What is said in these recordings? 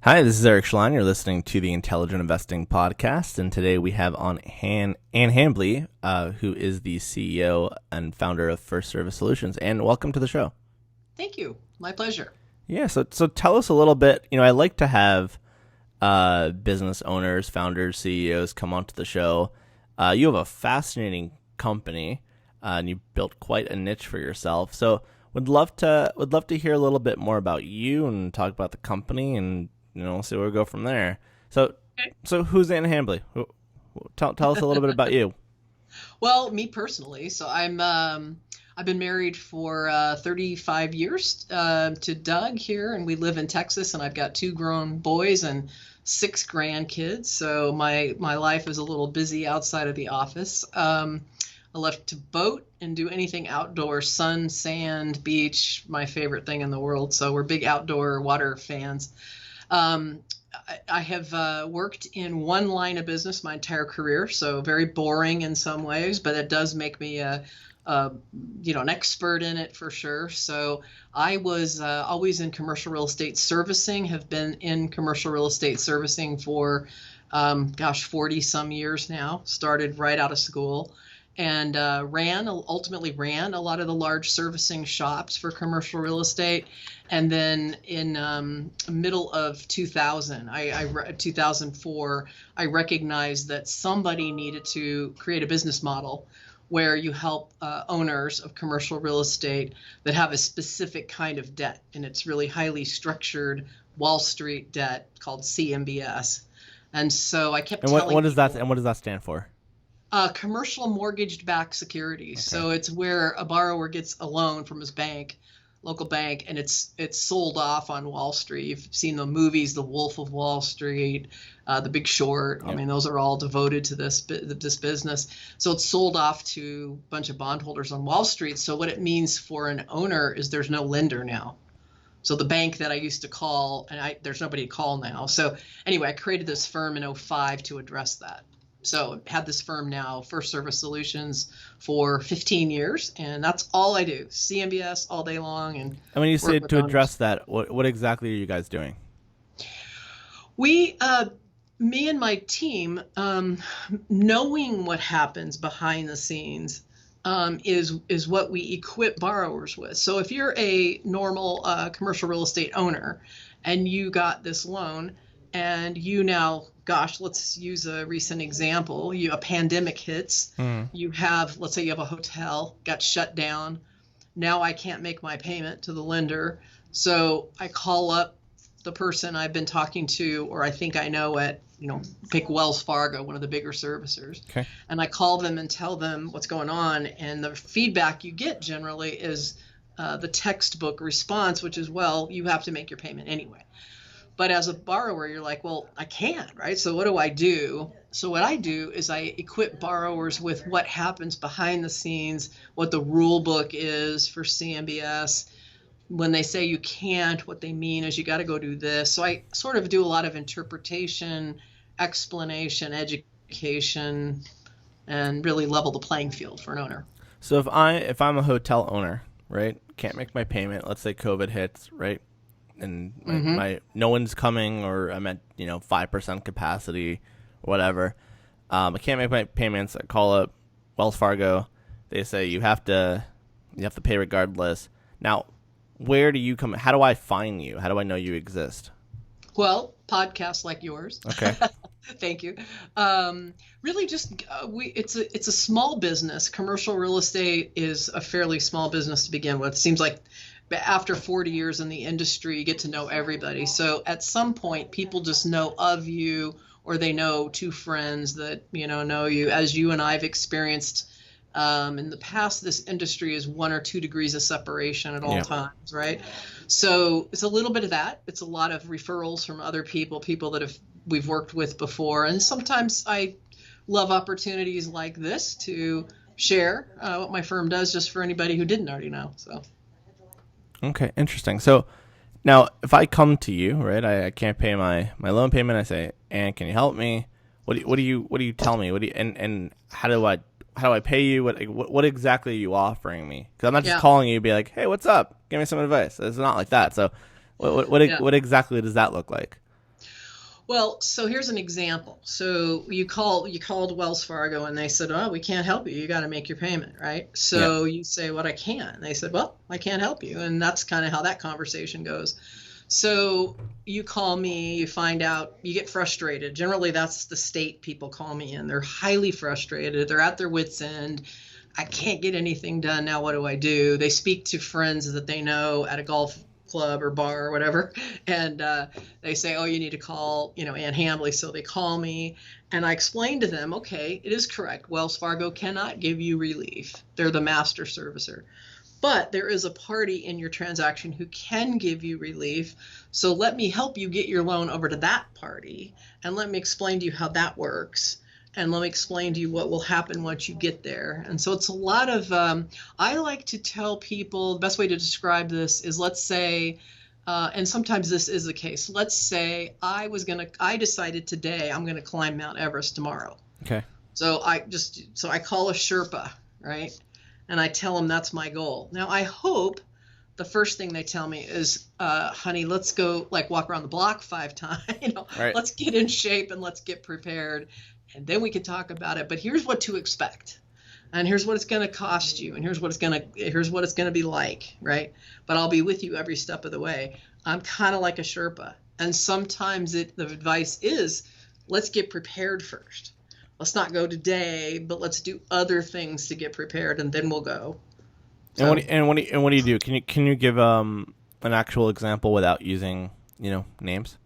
Hi, this is Eric Schleien. You're listening to the Intelligent Investing Podcast, and today we have on Ann Hambly, who is the CEO and founder of First Service Solutions. And welcome to the show. Thank you. My pleasure. Yeah, so tell us a little bit. I like to have business owners, founders, CEOs come onto the show. You have a fascinating company, and you built quite a niche for yourself. So would love to hear a little bit more about you and talk about the company and see where we go from there. So, Okay. so who's Ann Hambly? Tell us a little bit about you. Well, me personally, I've been married for 35 years to Doug here, and we live in Texas, and I've got 2 grown boys and 6 grandkids. So my life is a little busy outside of the office. I love to boat and do anything outdoor, sun, sand, beach, my favorite thing in the world. So we're big outdoor water fans. I have worked in one line of business my entire career, so very boring in some ways, but it does make me an expert in it for sure. So I was always in commercial real estate servicing, have been in commercial real estate servicing for 40 some years now. Started right out of school. And ultimately ran a lot of the large servicing shops for commercial real estate. And then in middle of 2004, I recognized that somebody needed to create a business model where you help owners of commercial real estate that have a specific kind of debt. And it's really highly structured Wall Street debt called CMBS. And so I kept telling What does that stand for? Commercial mortgage-backed securities. Okay. So it's where a borrower gets a loan from his local bank, and it's sold off on Wall Street. You've seen the movies, The Wolf of Wall Street, The Big Short. Yep. I mean, those are all devoted to this business. So it's sold off to a bunch of bondholders on Wall Street. So what it means for an owner is there's no lender now. So the bank that I used to call, and there's nobody to call now. So anyway, I created this firm in 2005 to address that. So I've had this firm now, First Service Solutions, for 15 years, and that's all I do. CMBS all day long. And when you say to address that, what exactly are you guys doing? Me and my team, knowing what happens behind the scenes is what we equip borrowers with. So if you're a normal commercial real estate owner and you got this loan, and you now, let's use a recent example. A pandemic hits. You have, let's say you have a hotel, got shut down. Now I can't make my payment to the lender. So I call up the person I've been talking to, or I think I know at, pick Wells Fargo, one of the bigger servicers. Okay. And I call them and tell them what's going on. And the feedback you get generally is the textbook response, which is, well, you have to make your payment anyway. But as a borrower, you're like, well, I can't, right? So what do I do? So what I do is I equip borrowers with what happens behind the scenes, what the rule book is for CMBS. When they say you can't, what they mean is you got to go do this. So I sort of do a lot of interpretation, explanation, education, and really level the playing field for an owner. So if I'm a hotel owner, right, can't make my payment, let's say COVID hits, right? And my no one's coming, or I'm at 5% capacity, or whatever. I can't make my payments. I call up Wells Fargo. They say you have to pay regardless. Now, where do you come? How do I find you? How do I know you exist? Well, podcasts like yours. Okay. Thank you. Really, just it's a small business. Commercial real estate is a fairly small business to begin with. Seems like. But after 40 years in the industry, you get to know everybody. So at some point, people just know of you, or they know 2 friends that, know you. As you and I've experienced in the past, this industry is 1 or 2 degrees of separation at all times, right? So it's a little bit of that. It's a lot of referrals from other people that we've worked with before. And sometimes I love opportunities like this to share what my firm does, just for anybody who didn't already know. So. Okay, interesting. So now if I come to you, right, I can't pay my loan payment. I say, Ann, can you help me? What do you tell me? And how do I pay you? What exactly are you offering me? Because I'm not just calling you to be like, hey, what's up? Give me some advice. It's not like that. So what exactly does that look like? Well, so here's an example. So you called Wells Fargo and they said, "Oh, we can't help you. You got to make your payment, right?" Yeah. So you say, "What I can." They said, "Well, I can't help you." And that's kind of how that conversation goes. So you call me, you find out, you get frustrated. Generally, that's the state people call me in. They're highly frustrated. They're at their wits' end. I can't get anything done now. What do I do? They speak to friends that they know at a golf club or bar or whatever, and they say, "Oh, you need to call, Ann Hambly." So they call me, and I explain to them, "Okay, it is correct. Wells Fargo cannot give you relief. They're the master servicer. But there is a party in your transaction who can give you relief. So let me help you get your loan over to that party, and let me explain to you how that works. And let me explain to you what will happen once you get there." And so it's a lot of, I like to tell people, the best way to describe this is, let's say, and sometimes this is the case. Let's say I decided today I'm going to climb Mount Everest tomorrow. Okay. So I call a Sherpa, right? And I tell them that's my goal. Now, I hope the first thing they tell me is, "Honey, let's go walk around the block 5 times. Right. Let's get in shape and let's get prepared, and then we can talk about it. But here's what to expect, and here's what it's going to cost you, and here's what it's going to be like, right? But I'll be with you every step of the way." I'm kind of like a Sherpa, and sometimes the advice is, let's get prepared first. Let's not go today, but let's do other things to get prepared, and then we'll go. So, And what do you do? Can you give an actual example without using names?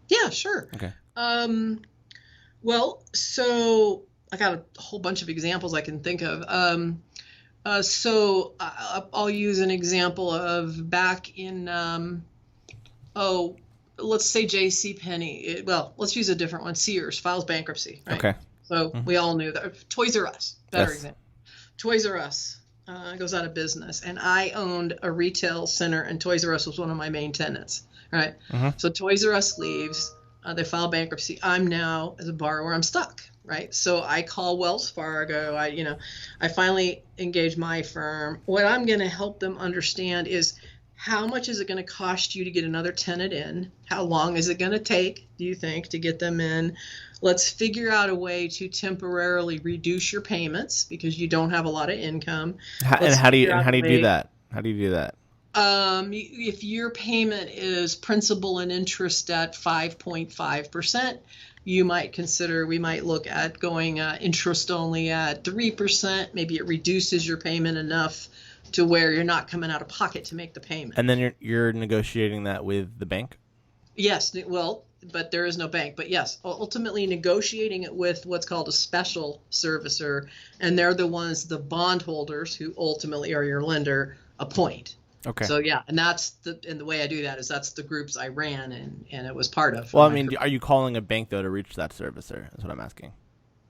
yeah, sure. Okay. Well, so I got a whole bunch of examples I can think of. So I'll use an example of back in, let's say J.C. Penney. Well, let's use a different one. Sears files bankruptcy. Right? Okay. So we all knew that. Toys R Us, better Yes. example. Toys R Us goes out of business, and I owned a retail center, and Toys R Us was one of my main tenants. Right. So Toys R Us leaves. They file bankruptcy. I'm now, as a borrower, I'm stuck. Right. So I call Wells Fargo. I finally engage my firm. What I'm going to help them understand is, how much is it going to cost you to get another tenant in? How long is it going to take, do you think, to get them in? Let's figure out a way to temporarily reduce your payments because you don't have a lot of income. How do you do that? How do you do that? If your payment is principal and interest at 5.5%, we might look at going interest only at 3%. Maybe it reduces your payment enough to where you're not coming out of pocket to make the payment. And then you're negotiating that with the bank? Yes, well, but there is no bank. But yes, ultimately negotiating it with what's called a special servicer, and they're the bondholders who ultimately are your lender, appoint. Okay. So yeah, and the way I do that is that's the groups I ran and it was part of. Well, I mean, are you calling a bank though to reach that servicer? That's what I'm asking.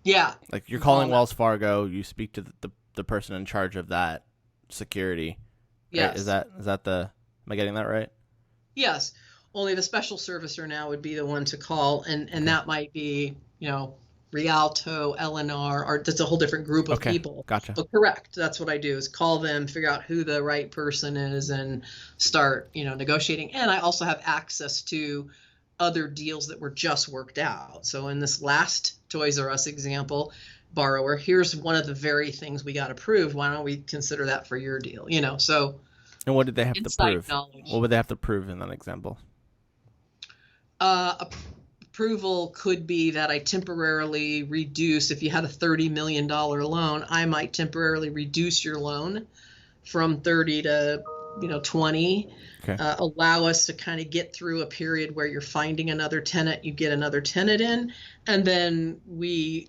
Yeah. Like you're calling Wells Fargo, you speak to the person in charge of that security. Yes. Right? Is that am I getting that right? Yes. Only the special servicer now would be the one to call, and that might be, Rialto, LNR, or that's a whole different group of people. Gotcha. But correct. That's what I do is call them, figure out who the right person is, and start, negotiating. And I also have access to other deals that were just worked out. So in this last Toys R Us example, borrower, here's one of the very things we got approved. Why don't we consider that for your deal? So. And what did they have to prove? Knowledge. What would they have to prove in that example? Approval could be that I temporarily reduce, if you had a $30 million loan, I might temporarily reduce your loan from 30 to 20. Okay. Allow us to kind of get through a period where you're finding another tenant, you get another tenant in, and then we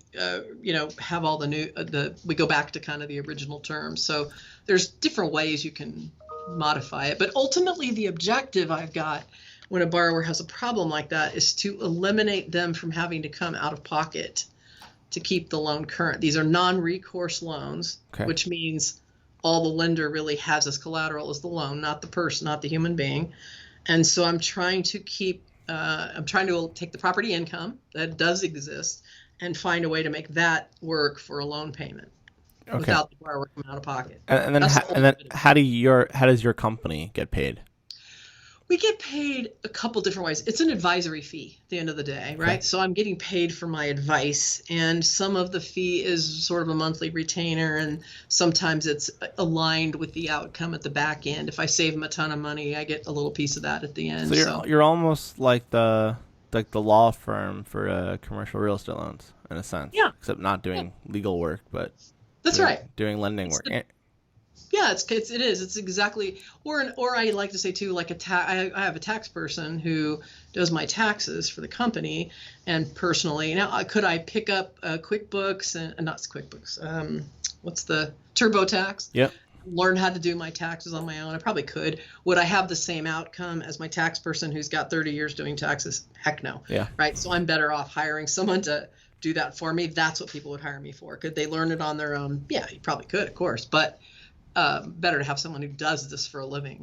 have all we go back to kind of the original terms. So there's different ways you can modify it, but ultimately the objective I've got when a borrower has a problem like that is to eliminate them from having to come out of pocket to keep the loan current. These are non-recourse loans, which means all the lender really has as collateral is the loan, not the person, not the human being. And so I'm trying to take the property income that does exist and find a way to make that work for a loan payment without the borrower coming out of pocket. And then how does your company get paid? We get paid a couple different ways. It's an advisory fee at the end of the day, right? Okay. So I'm getting paid for my advice, and some of the fee is sort of a monthly retainer, and sometimes it's aligned with the outcome at the back end. If I save them a ton of money, I get a little piece of that at the end. So you're almost like the law firm for commercial real estate loans in a sense, Yeah, except not doing legal work, but that's right. doing lending work. Yeah, it is. It's exactly, or I like to say too, like I have a tax person who does my taxes for the company and personally. Now, could I pick up QuickBooks and not QuickBooks? What's the TurboTax? Yep. Learn how to do my taxes on my own. I probably could. Would I have the same outcome as my tax person who's got 30 years doing taxes? Heck no. Yeah. Right. So I'm better off hiring someone to do that for me. That's what people would hire me for. Could they learn it on their own? Yeah, you probably could, of course, but better to have someone who does this for a living,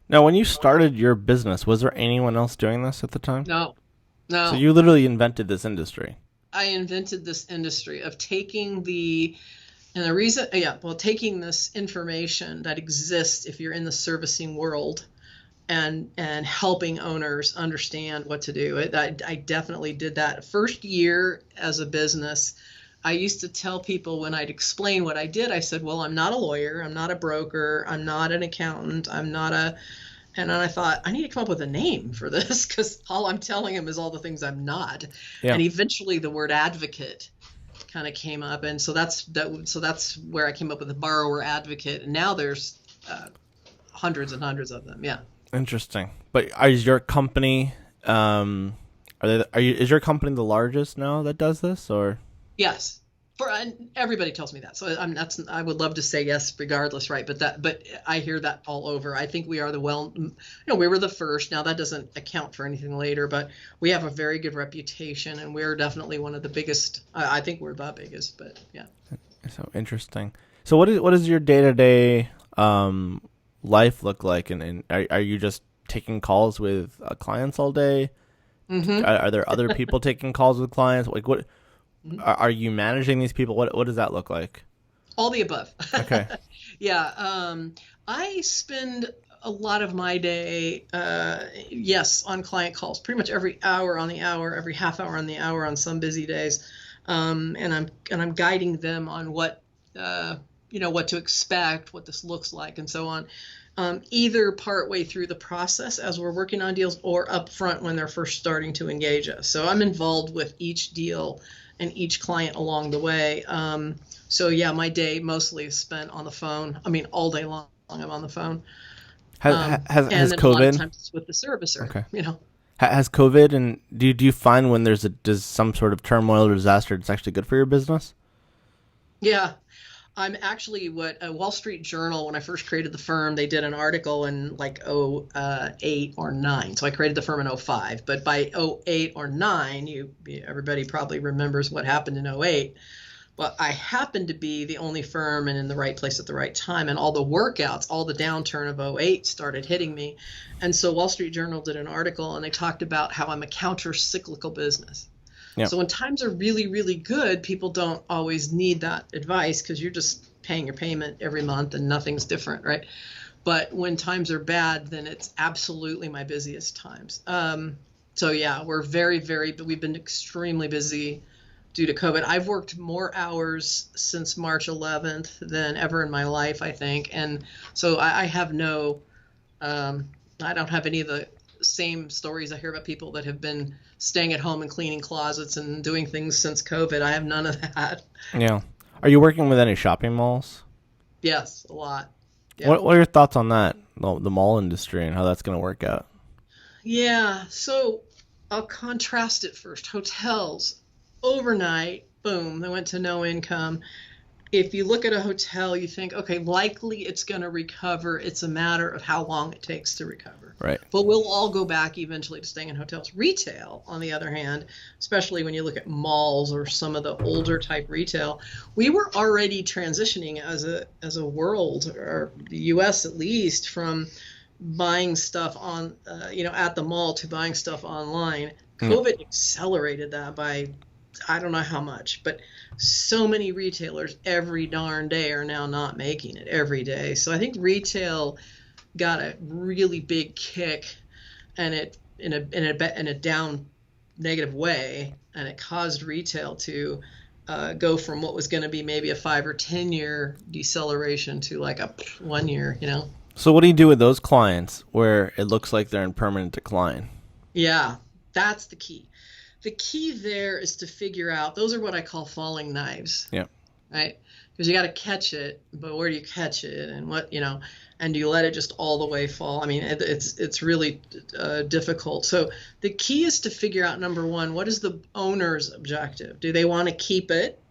Now, when you started your business, was there anyone else doing this at the time? No. So you literally invented this industry. I invented this industry of taking taking this information that exists if you're in the servicing world and helping owners understand what to do. I definitely did that. First year as a business, I used to tell people when I'd explain what I did, I said, well, I'm not a lawyer, I'm not a broker, I'm not an accountant, and then I thought, I need to come up with a name for this because all I'm telling them is all the things I'm not. Yeah. And eventually the word advocate kind of came up. And so that's where I came up with the borrower advocate. And now there's hundreds and hundreds of them. Yeah. Interesting. But is your company, is your company the largest now that does this, or? Yes. Everybody tells me that. So I would love to say yes, regardless, right? But I hear that all over. I think we are we were the first. Now that doesn't account for anything later, but we have a very good reputation, and we're definitely one of the biggest. I think we're the biggest, but yeah. So interesting. So what is your day-to-day life look like, and are you just taking calls with clients all day? Mm-hmm. Are there other people taking calls with clients? Like what? Are you managing these people? What does that look like? All the above. Okay. Yeah. I spend a lot of my day, on client calls, pretty much every hour on the hour, every half hour on the hour on some busy days. And I'm guiding them on what to expect, what this looks like, and so on. Either partway through the process as we're working on deals or up front when they're first starting to engage us. So I'm involved with each deal and each client along the way. So yeah, my day mostly is spent on the phone. I mean, all day long I'm on the phone. Has and then COVID? A lot of times it's with the servicer. Okay. Has COVID, and do you find when there's some sort of turmoil or disaster, it's actually good for your business? Yeah. I'm actually what Wall Street Journal, when I first created the firm, they did an article in like 08 or 9. So I created the firm in 05. But by 08 or 9, everybody probably remembers what happened in 08. Well, I happened to be the only firm and in the right place at the right time. And all the workouts, all the downturn of 08 started hitting me. And so Wall Street Journal did an article, and they talked about how I'm a counter-cyclical business. Yeah. So when times are really, really good, people don't always need that advice because you're just paying your payment every month and nothing's different, right? But when times are bad, then it's absolutely my busiest times. So yeah, we're we've been extremely busy due to COVID. I've worked more hours since March 11th than ever in my life, I think. And so I have I don't have any of the same stories I hear about people that have been staying at home and cleaning closets and doing things since COVID. I have none of that. Yeah. Are you working with any shopping malls? Yes, a lot. Yeah. What are your thoughts on that, the mall industry, and how that's going to work out? Yeah. So I'll contrast it first. Hotels, overnight, boom, they went to no income. If you look at a hotel, you think, okay, likely it's going to recover. It's a matter of how long it takes to recover. Right. But we'll all go back eventually to staying in hotels. Retail, on the other hand, especially when you look at malls or some of the older type retail, we were already transitioning as a world, or the U.S. at least, from buying stuff on, at the mall to buying stuff online. COVID accelerated that by I don't know how much, but so many retailers every darn day are now not making it every day. So I think retail got a really big kick and it in a down negative way, and it caused retail to go from what was going to be maybe a 5 or 10 year deceleration to like a 1 year, So what do you do with those clients where it looks like they're in permanent decline? Yeah, that's the key. The key there is to figure out, those are what I call falling knives. Yeah. Right? Because you got to catch it, but where do you catch it, and what, and do you let it just all the way fall? I mean, it's really difficult. So the key is to figure out, number one, what is the owner's objective? Do they want to keep it?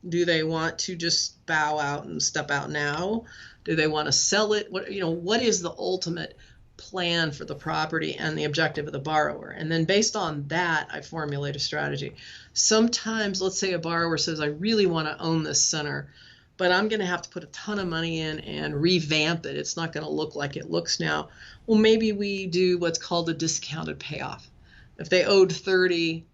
Do they want to just bow out and step out now? Do they want to sell it? What is the ultimate plan for the property and the objective of the borrower? And then based on that, I formulate a strategy. Sometimes, let's say a borrower says, I really want to own this center, but I'm going to have to put a ton of money in and revamp it. It's not going to look like it looks now. Well, maybe we do what's called a discounted payoff. If they owed 30,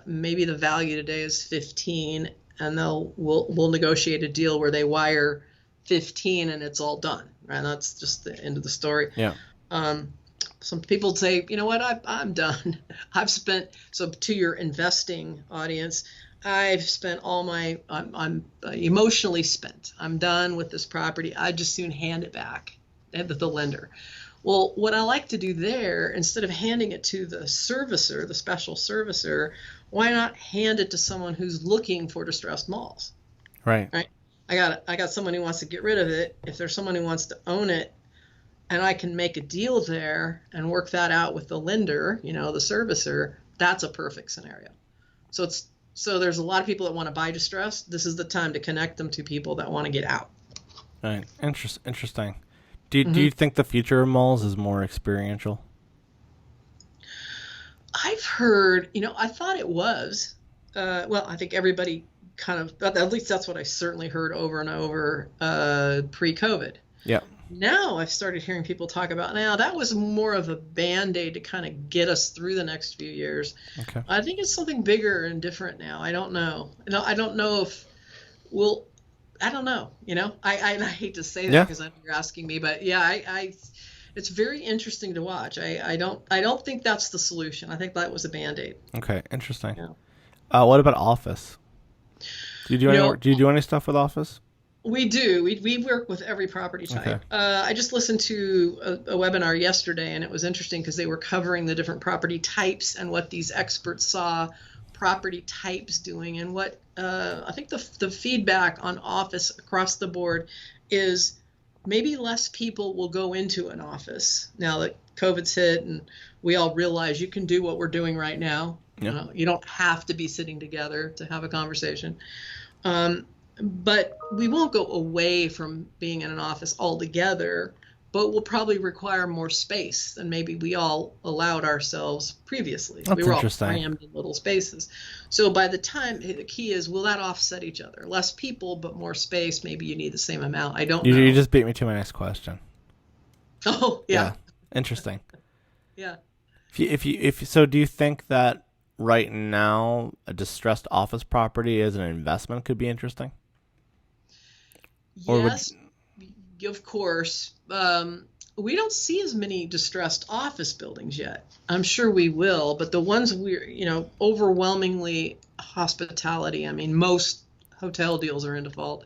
maybe the value today is 15, and we'll negotiate a deal where they wire 15 and it's all done. Right? That's just the end of the story. Yeah. Some people say, you know what, I'm done. I've spent, so to your investing audience, I've spent I'm emotionally spent. I'm done with this property. I just soon hand it back to the lender. Well, what I like to do there, instead of handing it to the servicer, the special servicer, why not hand it to someone who's looking for distressed malls? Right. Right. I got someone who wants to get rid of it. If there's someone who wants to own it, and I can make a deal there and work that out with the lender, the servicer, that's a perfect scenario. So there's a lot of people that want to buy distressed. This is the time to connect them to people that want to get out. Right. Interesting. Do you think the future of malls is more experiential? I've heard, I thought it was. I think everybody kind of, at least that's what I certainly heard over and over pre-COVID. Yeah. Now I've started hearing people talk about, now that was more of a Band-Aid to kind of get us through the next few years. Okay. I think it's something bigger and different now. I don't know. I don't know if I don't know, I hate to say that because you're asking me, but yeah, it's very interesting to watch. I don't think that's the solution. I think that was a Band-Aid. Okay. Interesting. Yeah. What about office? Do you do any stuff with office? We do. We work with every property type. Okay. I just listened to a webinar yesterday, and it was interesting because they were covering the different property types and what these experts saw property types doing. And what I think the feedback on office across the board is maybe less people will go into an office now that COVID's hit and we all realize you can do what we're doing right now. Yeah. You don't have to be sitting together to have a conversation. But we won't go away from being in an office altogether, but we'll probably require more space than maybe we all allowed ourselves previously. That's we were all interesting. crammed in little spaces. So by the time, the key is, will that offset each other? Less people, but more space. Maybe you need the same amount. I don't know. You just beat me to my next question. Oh, yeah. Interesting. Yeah. So do you think that right now a distressed office property as an investment could be interesting? Yes, of course. We don't see as many distressed office buildings yet. I'm sure we will, but the ones we're, overwhelmingly hospitality. I mean, most hotel deals are in default.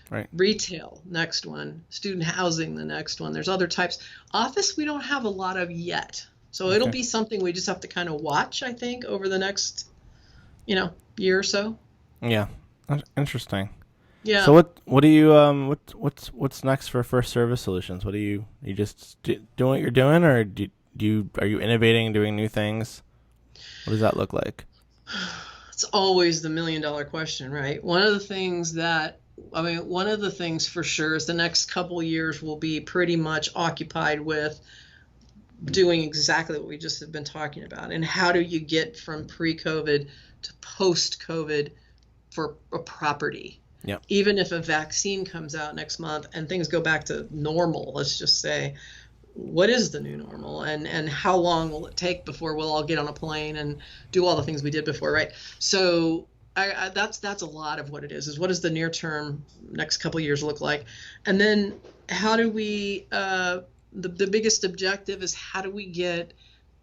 Right. Retail, next one. Student housing, the next one. There's other types. Office, we don't have a lot of yet. So it'll be something we just have to kind of watch, I think, over the next, year or so. Yeah. Interesting. Yeah. So what do you what's next for First Service Solutions? What you just doing what you're doing, or are you innovating, doing new things? What does that look like? It's always the $1 million question, right? One of the things for sure is the next couple of years will be pretty much occupied with doing exactly what we just have been talking about. And how do you get from pre-COVID to post-COVID for a property? Yeah. Even if a vaccine comes out next month and things go back to normal, let's just say, what is the new normal, and how long will it take before we'll all get on a plane and do all the things we did before, right? So that's a lot of what it is what does the near term next couple of years look like? And then how do we the biggest objective is, how do we get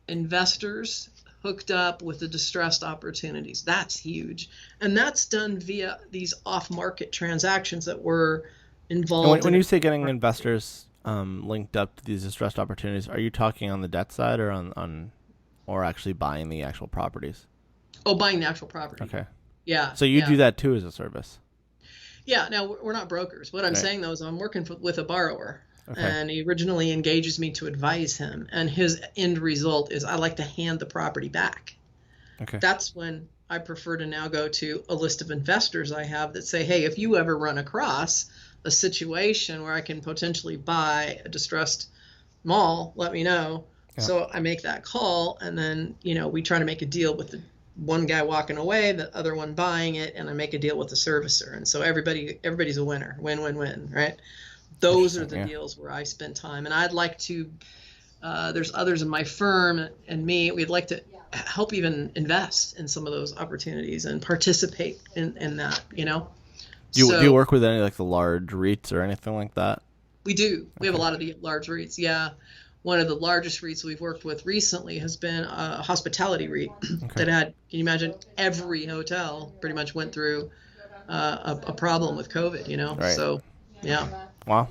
investors hooked up with the distressed opportunities. That's huge. And that's done via these off-market transactions that we're involved when in. you say getting investors linked up to these distressed opportunities, are you talking on the debt side or on or actually buying the actual properties? Oh, buying the actual property. Okay. Yeah. So you do that too as a service? Yeah. Now, we're not brokers. What I'm saying, though, is I'm working with a borrower. Okay. And he originally engages me to advise him. And his end result is I like to hand the property back. Okay. That's when I prefer to now go to a list of investors I have that say, hey, if you ever run across a situation where I can potentially buy a distressed mall, let me know. Yeah. So I make that call, and then, we try to make a deal with the one guy walking away, the other one buying it, and I make a deal with the servicer. And so everybody's a winner. Win, win, win, right? Those are the deals where I spend time. And I'd like to, there's others in my firm and me, we'd like to help even invest in some of those opportunities and participate in that, Do you work with any like the large REITs or anything like that? We do. We have a lot of the large REITs. Yeah. One of the largest REITs we've worked with recently has been a hospitality REIT that had, can you imagine, every hotel pretty much went through a problem with COVID, Right. So, yeah. Wow.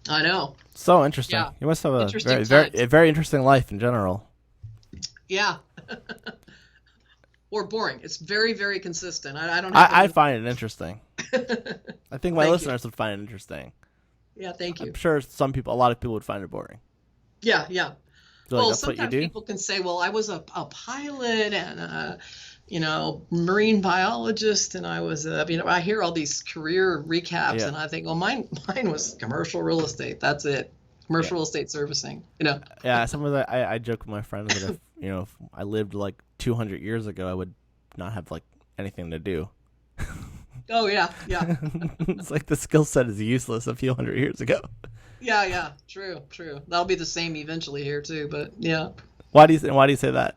I know. So interesting. Yeah. You must have a very interesting life in general. Yeah. Or boring. It's very, very consistent. I find it interesting. I think my listeners would find it interesting. Yeah, thank you. I'm sure a lot of people would find it boring. Yeah. So sometimes people can say, well, I was a pilot and marine biologist, and I was I hear all these career recaps, and I think, well, mine was commercial real estate. That's it. Commercial real estate servicing. Yeah, some of that I joke with my friends that if I lived like 200 years ago, I would not have like anything to do. Oh yeah. It's like the skill set is useless a few hundred years ago. Yeah. True. That'll be the same eventually here too, but yeah. Why do you say that?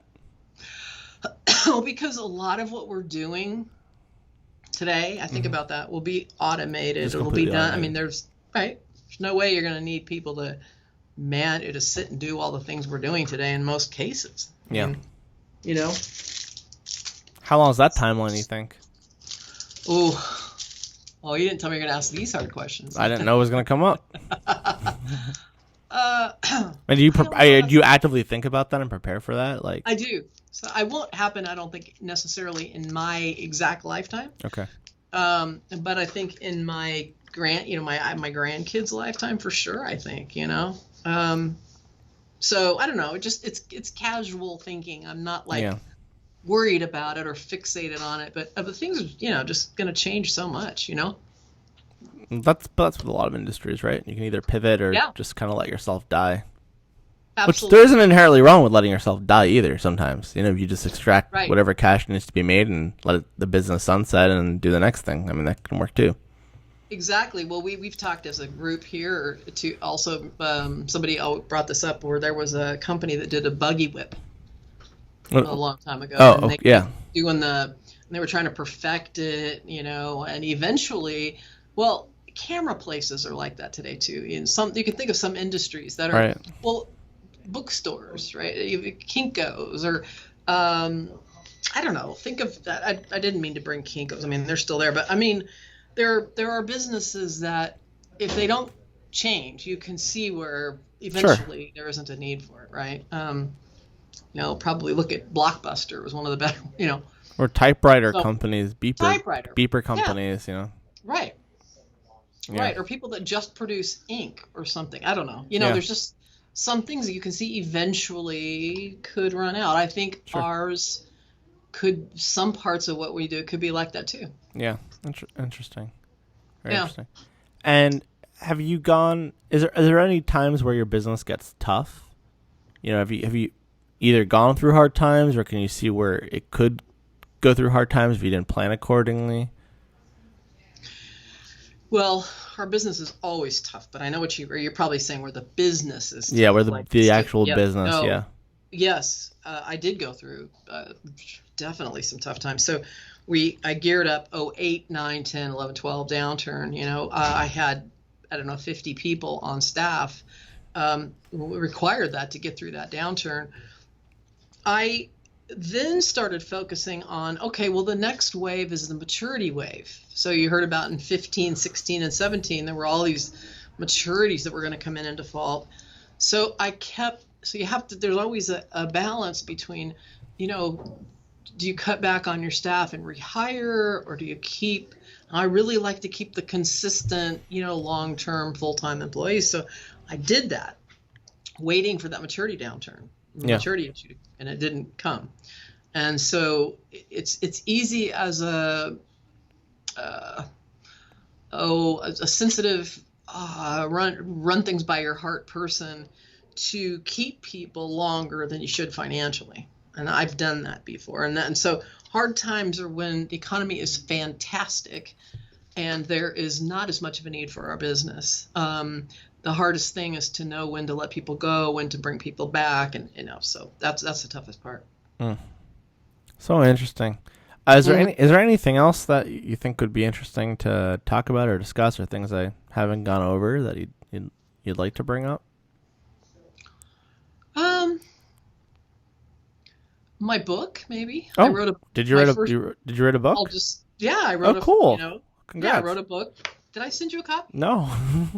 Well, because a lot of what we're doing today, I think about that, will be automated. It'll be done. Automated. I mean, there's no way you're going to need people to sit and do all the things we're doing today in most cases. Yeah. How long is that timeline, you think? Oh, well, you didn't tell me you're going to ask these hard questions. I didn't know it was going to come up. And do you actively think about that and prepare for that? Like I do. So I won't happen, I don't think, necessarily in my exact lifetime. Okay. But I think in my my grandkids' lifetime for sure. I think So I don't know. It's casual thinking. I'm not worried about it or fixated on it. But the things are just going to change so much. That's with a lot of industries, right? You can either pivot or just kind of let yourself die. Absolutely. Which there isn't inherently wrong with letting yourself die either. Sometimes, if you just extract whatever cash needs to be made and let the business sunset and do the next thing. I mean, that can work too. Exactly. Well, we've talked as a group here to also somebody brought this up where there was a company that did a buggy whip a long time ago. And they were trying to perfect it, and eventually, well, camera places are like that today too. In you can think of some industries that are bookstores, right? Kinko's or I don't know. Think of that. I didn't mean to bring Kinko's. I mean, they're still there, but I mean, there are businesses that if they don't change, you can see where eventually there isn't a need for it, right? Probably look at Blockbuster was one of the better, Or typewriter companies, beeper companies, Right. Yeah. Right, or people that just produce ink or something. I don't know. There's just some things that you can see eventually could run out. I think ours some parts of what we do could be like that too. Yeah, interesting. Very interesting. And have you gone? Is there any times where your business gets tough? Have you either gone through hard times, or can you see where it could go through hard times if you didn't plan accordingly? Well, our business is always tough, but I know what you're probably saying where the business is tough. Yeah, where the actual business, Yes, I did go through definitely some tough times. So I geared up 08, 9, 10, 11, 12 downturn. I had, 50 people on staff. We required that to get through that downturn. I then started focusing on, okay, well, the next wave is the maturity wave. So you heard about in 15, 16, and 17, there were all these maturities that were going to come in default. So you have to, there's always a balance between, do you cut back on your staff and rehire, or do you keep, I really like to keep the consistent, long-term full-time employees. So I did that, waiting for that maturity maturity issue, and it didn't come. And so it's easy as a sensitive, run things by your heart person to keep people longer than you should financially. And I've done that before. And so hard times are when the economy is fantastic and there is not as much of a need for our business. The hardest thing is to know when to let people go, when to bring people back, and so that's the toughest part. So interesting. Is there anything else that you think would be interesting to talk about or discuss, or things I haven't gone over that you'd like to bring up? My book, maybe. Oh, I wrote a. Did you write a book? I wrote cool. Congrats. Yeah, I wrote a book. Did I send you a copy? No.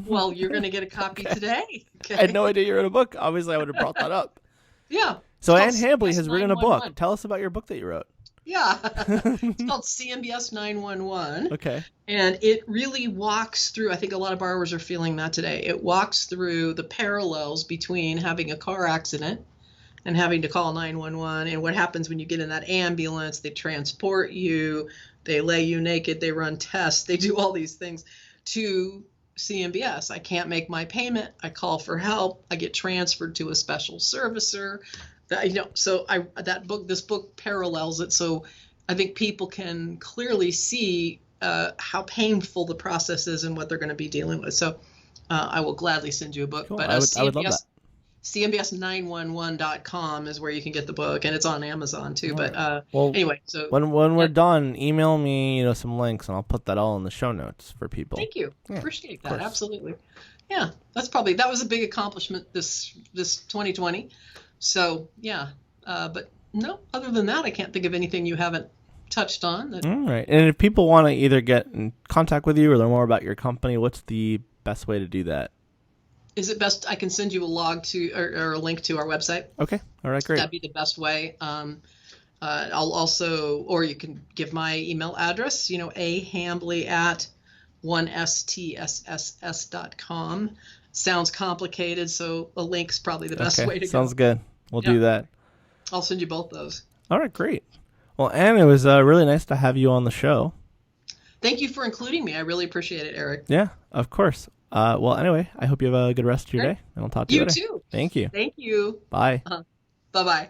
Well, you're going to get a copy today. Okay. I had no idea you wrote a book. Obviously, I would have brought that up. Yeah. So Ann Hambly has written a book. Tell us about your book that you wrote. Yeah. It's called CMBS 911. Okay. And it really walks through, I think a lot of borrowers are feeling that today. It walks through the parallels between having a car accident and having to call 911, and what happens when you get in that ambulance. They transport you, they lay you naked, they run tests, they do all these things, to CMBS. I can't make my payment, I call for help, I get transferred to a special servicer. This book parallels it, so I think people can clearly see how painful the process is and what they're going to be dealing with. So I will gladly send you a book. Cool. But I would love that. CMBS911.com is where you can get the book, and it's on Amazon too. Right. But anyway, so when we're done, email me some links, and I'll put that all in the show notes for people. Thank you. Yeah, appreciate that. Absolutely. Yeah, that was a big accomplishment this 2020. So yeah, but no, other than that, I can't think of anything you haven't touched on. All right. And if people want to either get in contact with you or learn more about your company, what's the best way to do that? Is it best I can send you a log to or a link to our website? Okay. All right, great. That'd be the best way. I'll also, or you can give my email address, ahambly at 1stss.com. Sounds complicated, so a link's probably the best way to go. Sounds good. We'll do that. I'll send you both those. All right, great. Well, Ann, it was really nice to have you on the show. Thank you for including me. I really appreciate it, Eric. Yeah, of course. Well, anyway, I hope you have a good rest of your day, and I'll talk to you later. You too. Thank you. Thank you. Bye. Bye-bye.